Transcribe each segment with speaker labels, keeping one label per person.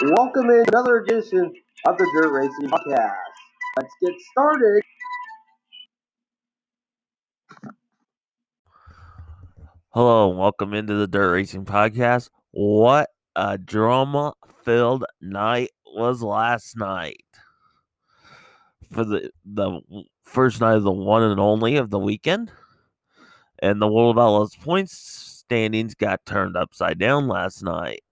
Speaker 1: Welcome in another edition of the Dirt Racing Podcast. Let's get started.
Speaker 2: Hello, and welcome into the Dirt Racing Podcast. What a drama-filled night was last night. For the first night of the one and only of the weekend. And the World of Outlaws points standings got turned upside down last night.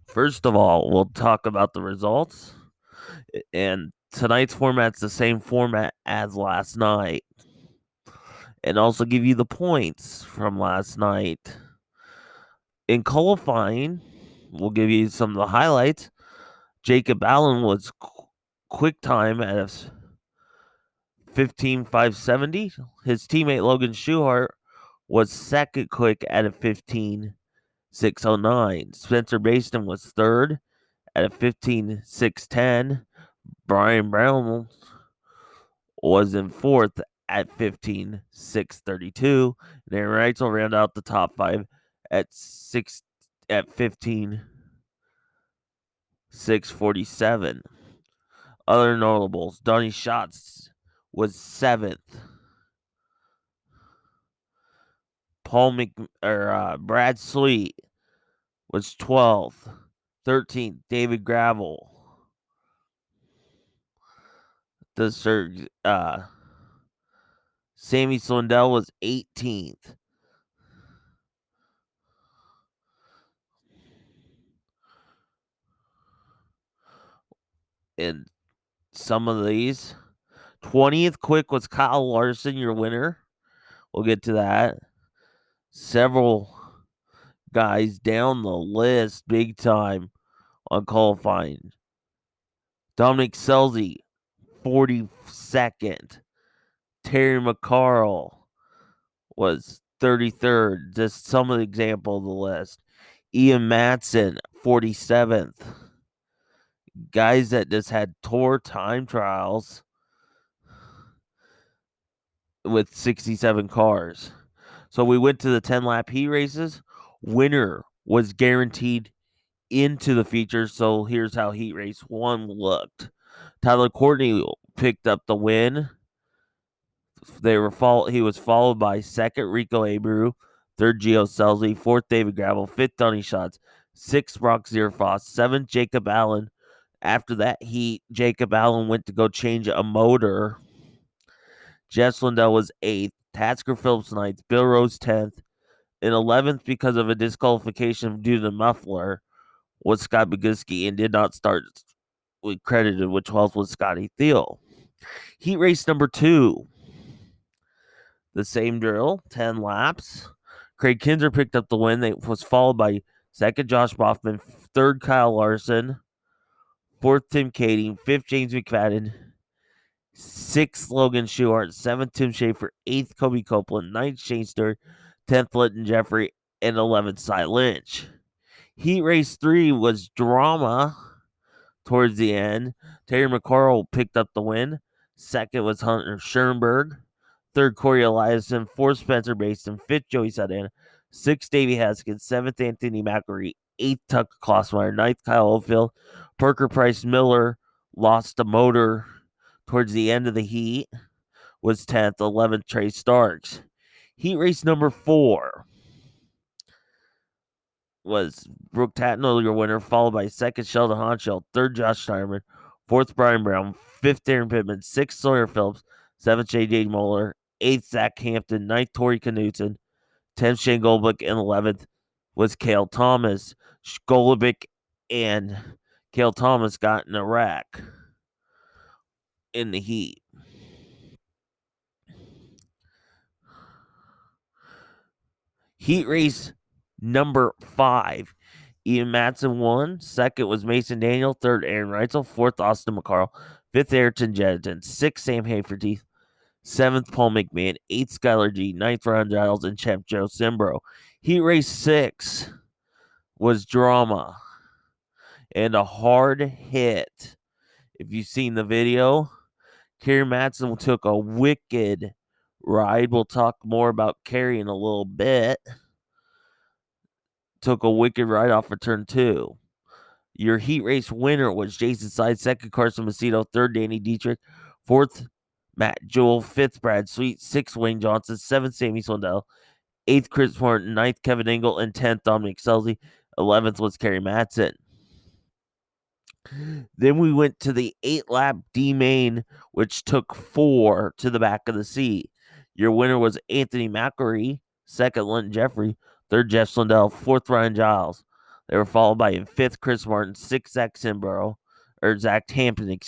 Speaker 2: First of all, we'll talk about the results. And tonight's format's the same format as last night. And also give you the points from last night. In qualifying, we'll give you some of the highlights. Jacob Allen was quick time at 15.570. His teammate Logan Schuchart was second quick at a 15.609. Spencer Bayston was third at a 15.610. Brian Brown was in fourth at 15.632. And Aaron Reitzel rounded out the top five at 15.647. Other notables: Donnie Schatz was seventh. Brad Sweet was 12th. 13th, David Gravel. Sammy Swindell was 18th. And some of these, 20th quick was Kyle Larson, your winner. We'll get to that. Several guys down the list big time on qualifying. Dominic Selzy, 42nd. Terry McCarl was 33rd. Just some of the example of the list. Ian Matson, 47th. Guys that just had tour time trials with 67 cars. So we went to the 10-lap heat races. Winner was guaranteed into the feature. So here's how heat race 1 looked. Tyler Courtney picked up the win. He was followed by second Rico Abreu, third Gio Selzy, fourth David Gravel, fifth Donnie Schatz, sixth Brock Zierfoss, seventh Jacob Allen. After that heat, Jacob Allen went to go change a motor. Jeff Swindell was 8th, Tasker Phillips 9th, Bill Rose 10th, and 11th because of a disqualification due to the muffler was Scott Boguski and did not start credited with 12th was Scotty Thiel. Heat race number 2. The same drill, 10 laps. Craig Kinzer picked up the win. They was followed by second Josh Boffman, third Kyle Larson, fourth Tim Kading, fifth James McFadden, sixth Logan Schuchart, seventh Tim Schaefer, eighth Kobe Copeland, ninth Shane Stewart, 10th Linton Jeffrey, and 11th Cy Lynch. Heat race 3 was drama towards the end. Terry McCarl picked up the win. Second was Hunter Schoenberg. Third, Corey Eliason. Fourth, Spencer Bayston. Fifth, Joey Saldana. Sixth, Davey Haskins. Seventh, Anthony McElree. Eighth, Tucker Klossmeyer. Ninth, Kyle Oldfield. Parker Price Miller lost a motor towards the end of the heat. Was 10th. 11th, Trey Starks. Heat race number 4 was Brooke Tatnall, your winner, followed by second Sheldon Hanshaw, third Josh Steinerman, fourth Brian Brown, fifth Darren Pittman, sixth Sawyer Phillips, seventh J.J. Moeller, eighth Zach Hampton, ninth Tori Knudsen, 10th Shane Goldblick, and 11th was Cale Thomas. Goldblick and Cale Thomas got in a wreck in the heat. Heat race number 5. Ian Matson won. Second was Mason Daniel. Third, Aaron Reitzel. Fourth, Austin McCarl. Fifth, Ayrton Jetton. Sixth, Sam Haferteeth. Seventh, Paul McMahon. Eighth, Skylar G. Ninth, Ron Giles. And champ Joe Simbro. Heat race 6 was drama and a hard hit. If you've seen the video, Kerry Matson took a wicked ride. We'll talk more about Kerry in a little bit. took a wicked ride off of turn 2. Your heat race winner was Jason Side, second Carson Macedo, third Danny Dietrich, fourth Matt Jewell, fifth Brad Sweet, sixth Wayne Johnson, seventh Sammy Swindell, eighth Chris Martin, ninth Kevin Engel, and 10th Dominic Selzy. 11th was Kerry Matson. Then we went to the 8-lap D main, which took 4 to the back of the seat. Your winner was Anthony McElree, second Linton Jeffrey, third Jeff Swindell, fourth Ryan Giles. They were followed by in fifth Chris Martin, sixth Zach Hampton,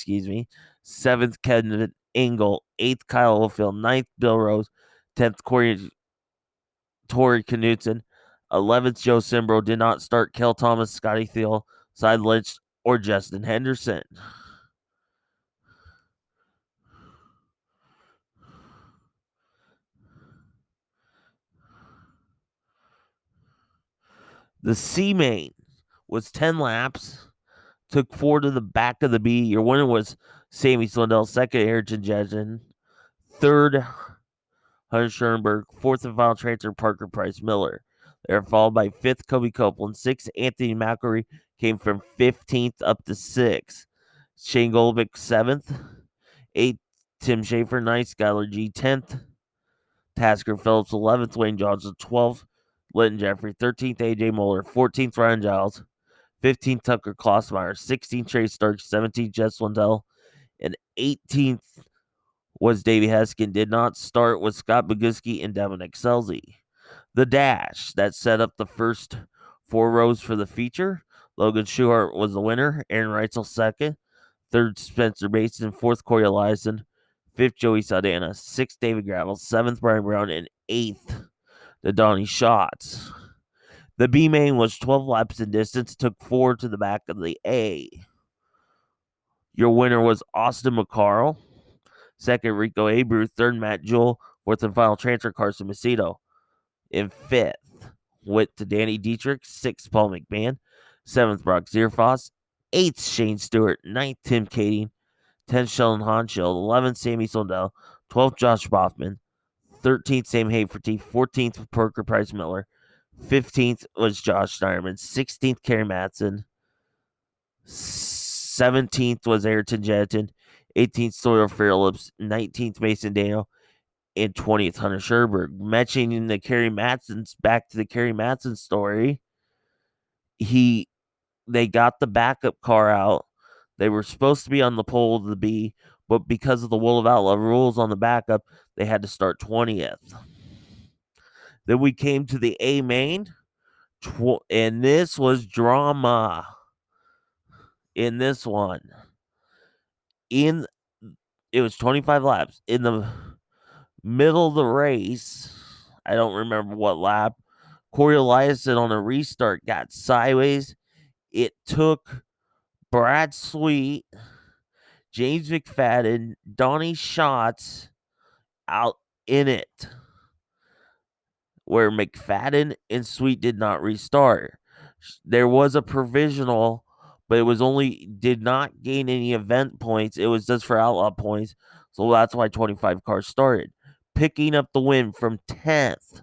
Speaker 2: seventh Kevin Engel, eighth Kyle Oldfield, ninth Bill Rose, 10th Tori Knutson, 11th Joe Simbro. Did not start Kel Thomas, Scotty Thiel, Side Lynch, or Justin Henderson. The C main was 10 laps, took 4 to the back of the B. Your winner was Sammy Swindell, second Ayrton Jensen, third Hunter Schoenberg, fourth and final transfer Parker Price Miller. They were followed by fifth Kobe Copeland, sixth Anthony McElree, came from 15th up to 6th. Shane Golovic, 7th, 8th Tim Schaefer, 9th Skylar G, 10th Tasker Phillips, 11th Wayne Johnson, 12th Linton Jeffrey, 13th AJ Moeller, 14th Ryan Giles, 15th Tucker Klossmeyer, 16th Trey Stark, 17th Jess Lindell, and 18th was Davey Heskin. Did not start with Scott Boguski and Dominic Selzy. The dash that set up the first 4 rows for the feature. Logan Schuhart was the winner. Aaron Reitzel second. Third Spencer Mason. Fourth Corey Eliason. Fifth Joey Saldana. Sixth David Gravel. Seventh Brian Brown. And eighth the Donnie Schatz. The B main was 12 laps in distance. Took 4 to the back of the A. Your winner was Austin McCarl. Second, Rico Abreu. Third, Matt Jewell. Fourth and final transfer, Carson Macedo. In fifth, went to Danny Dietrich. Sixth, Paul McMahon. Seventh, Brock Zierfoss. Eighth, Shane Stewart. Ninth, Tim Kading. 10th, Sheldon Hanschild. 11th, Sammy Sondell. 12th, Josh Boffman. 13th, Sam Haferty. 14th, Parker Price Miller. 15th was Josh Steyerman. 16th, Kerry Matson. 17th was Ayrton Jetton. 18th, Sawyer Phillips. 19th, Mason Daniel. And 20th, Hunter Scherberg. Mentioning the Kerry Matson's, back to the Kerry Matson story. They got the backup car out. They were supposed to be on the pole of the B, but because of the World of Outlaw rules on the backup, they had to start 20th. Then we came to the A main, and this was drama in this one. It was 25 laps. In the middle of the race, I don't remember what lap, Corey Eliason on a restart got sideways. It took Brad Sweet, James McFadden, Donnie Schatz out in it, where McFadden and Sweet did not restart. There was a provisional, but it did not gain any event points. It was just for outlaw points. So that's why 25 cars started. Picking up the win from 10th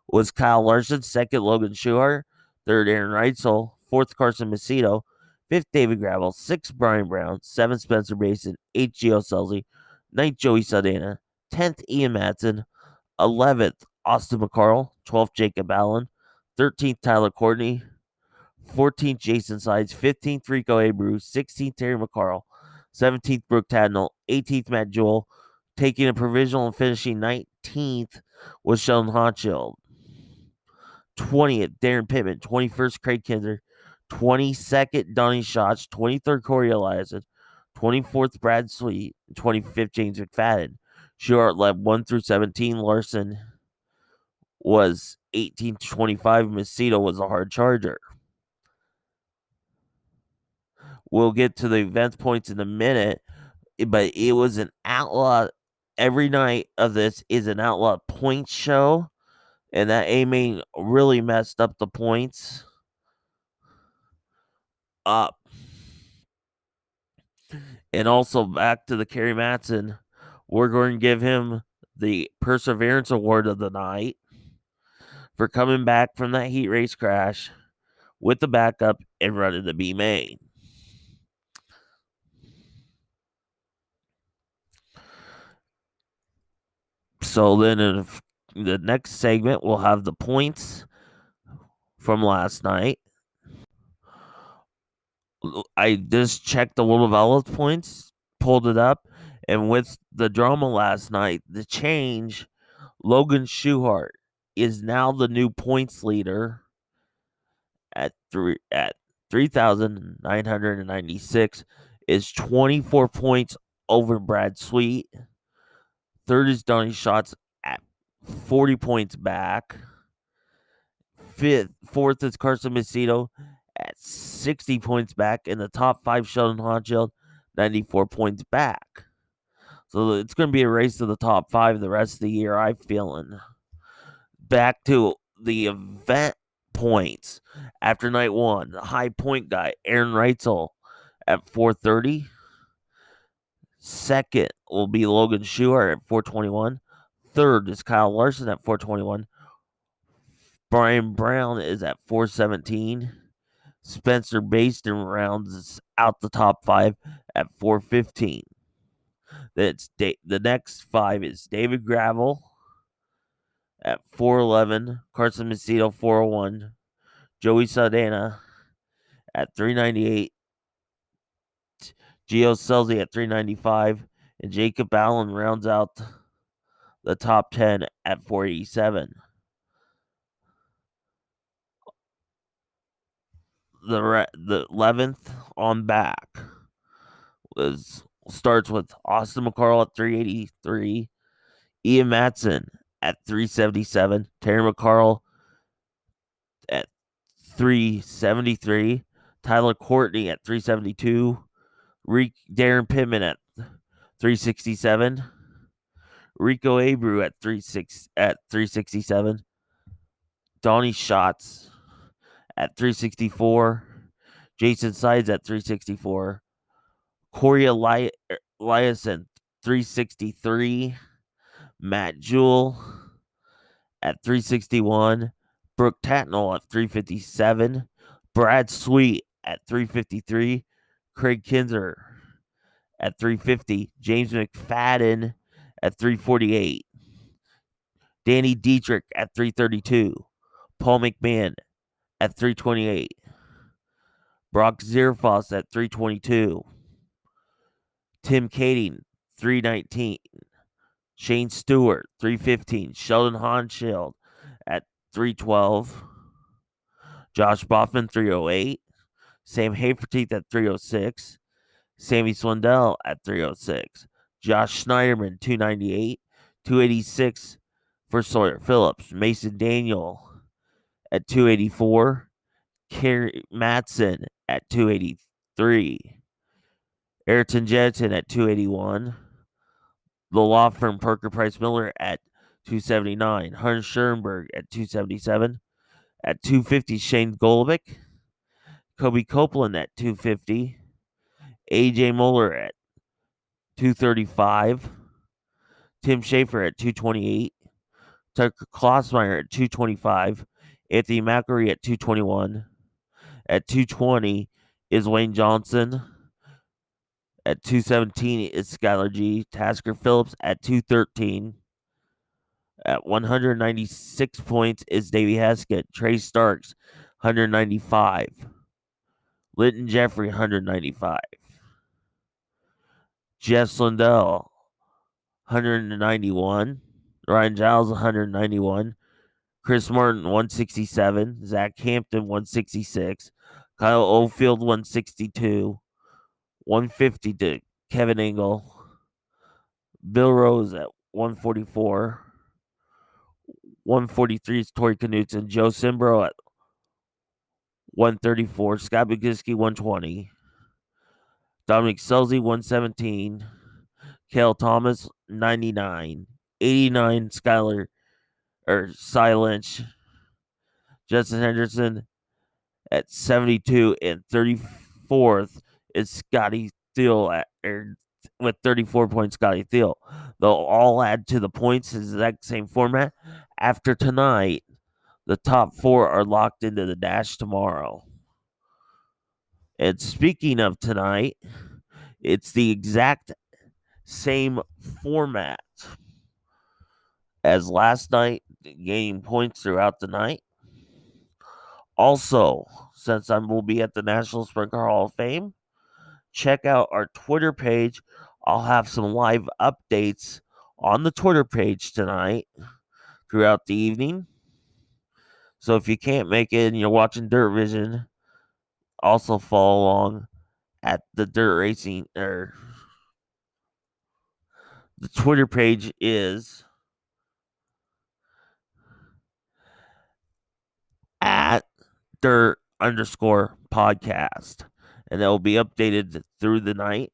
Speaker 2: was Kyle Larson, second Logan Schuhart, third Aaron Reitzel, fourth Carson Macedo, fifth David Gravel, sixth Brian Brown, seventh Spencer Mason, eighth Gio Selzy, ninth Joey Saldana, 10th Ian Matson, 11th Austin McCarl, 12th Jacob Allen, 13th Tyler Courtney, 14th Jason Sides, 15th Rico Abreu, 16th Terry McCarl, 17th Brooke Tadnell, 18th Matt Jewell. Taking a provisional and finishing 19th was Sheldon Hanschild. 20th Darren Pittman, 21st Craig Kinder, 22nd Donnie Schatz, 23rd Corey Eliason, 24th Brad Sweet, 25th James McFadden. Schuhart led 1 through 17. Larson was 18 to 25. Macedo was a hard charger. We'll get to the event points in a minute, but it was an outlaw. Every night of this is an outlaw point show, and that A main really messed up the points up. And also back to the Kerry Matson, we're going to give him the Perseverance Award of the night for coming back from that heat race crash with the backup and running the B main. So then in the next segment, we'll have the points from last night. I just checked the World of Outlaws points, pulled it up, and with the drama last night, the change, Logan Schuchart is now the new points leader at 3,996, is 24 points over Brad Sweet. Third is Donnie Schatz at 40 points back. Fourth is Carson Macedo at 60 points back. In the top 5, Sheldon Haudenschild, 94 points back. So it's going to be a race to the top 5 the rest of the year, I'm feeling. Back to the event points. After night 1, the high point guy, Aaron Reutzel, at 430. Second will be Logan Schuchart at 421. Third is Kyle Larson at 421. Brian Brown is at 417. Spencer Bayston rounds out the top 5 at 415. The next 5 is David Gravel at 411. Carson Macedo, 401. Joey Saldana at 398. Gio Scelzi at 395. And Jacob Allen rounds out the top 10 at 487. The 11th on back starts with Austin McCarl at 383, Ian Matson at 377, Terry McCarl at 373, Tyler Courtney at 372, Darren Pittman at 367, Rico Abreu at 367, Donnie Schatz at 364, Jason Sides at 364, Corey Eliason 363, Matt Jewell at 361, Brooke Tatnall at 357, Brad Sweet at 353, Craig Kinzer at 350, James McFadden at 348, Danny Dietrich at 332, Paul McMahon at 328, Brock Zierfoss at 322, Tim Kading 319, Shane Stewart 315, Sheldon Haudenschild at 312, Josh Boffman 308, Sam Haferteeth at 306, Sammy Swindell at 306, Josh Schneiderman 298, 286 for Sawyer Phillips, Mason Daniel at 284, Kerry Matson at 283, Ayrton Jensen at 281, the law firm Parker Price Miller at 279, Hans Schoenberg at 277, at 250 Shane Golovic, Kobe Copeland at 250, AJ Moeller at 235, Tim Schaefer at 228, Tucker Klossmeyer at 225, Anthony McElry at 221, at 220 is Wayne Johnson. At 217 is Skylar G. Tasker Phillips at 213. At 196 points is Davey Heskett. Trey Starks, 195. Linton Jeffrey, 195. Jeff Slindell, 191. Ryan Giles, 191. Chris Martin, 167. Zach Hampton, 166. Kyle Oldfield, 162. 150 to Kevin Engel. Bill Rose at 144. 143 is Tori Knutson. Joe Simbro at 134. Scott Bogiski, 120. Dominic Scelzi, 117. Cale Thomas, 99. 89, Cy Lynch. Justin Henderson at 72. And 34th is Scotty Thiel with 34 points. Scotty Thiel. They'll all add to the points in the exact same format. After tonight, the top 4 are locked into the dash tomorrow. And speaking of tonight, it's the exact same format as last night, gaining points throughout the night. Also, since I will be at the National Sprint Car Hall of Fame, check out our Twitter page. I'll have some live updates on the Twitter page tonight throughout the evening. So if you can't make it and you're watching Dirt Vision, also follow along at the Dirt Racing, or the Twitter page is at Dirt_podcast, and it will be updated through the night.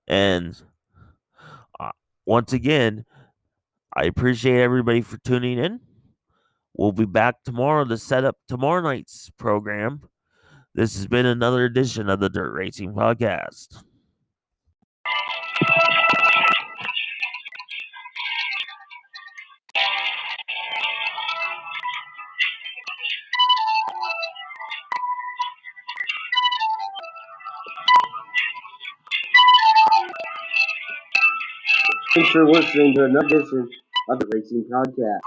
Speaker 2: And once again, I appreciate everybody for tuning in. We'll be back tomorrow to set up tomorrow night's program. This has been another edition of the Dirt Racing Podcast.
Speaker 1: Thanks for listening to another edition of the Racing Podcast.